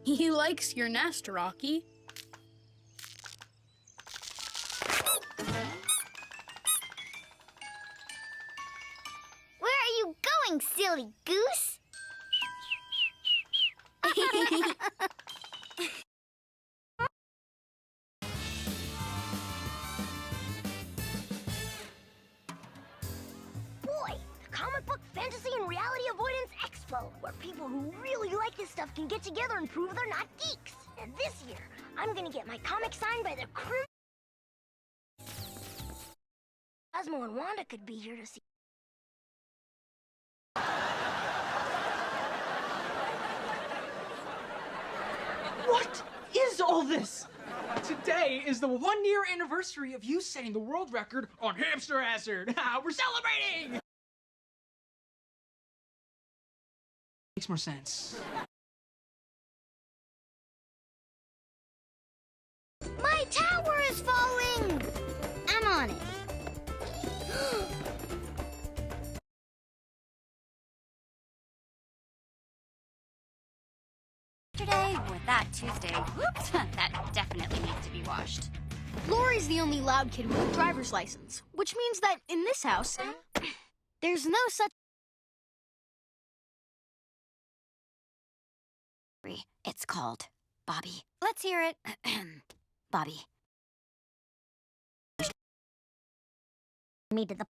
He likes your nest, Rocky. Where are you going, silly goose? Boy, the Comic Book Fantasy and Reality Avoidance Expo, where people who really like this stuff can get together and prove they're not geeks. And this year, I'm gonna get my comic signed by the crew. Cosmo and Wanda could be here to see. What is all this? Today is the 1-year anniversary of you setting the world record on hamster hazard. We're celebrating! Makes more sense. My tower is falling! I'm on it. Yesterday or that Tuesday. Whoops, that definitely needs to be washed. Lori's the only loud kid with a driver's license, which means that in this house, there's no such... It's called Bobby. Let's hear it. Bobby. Me to the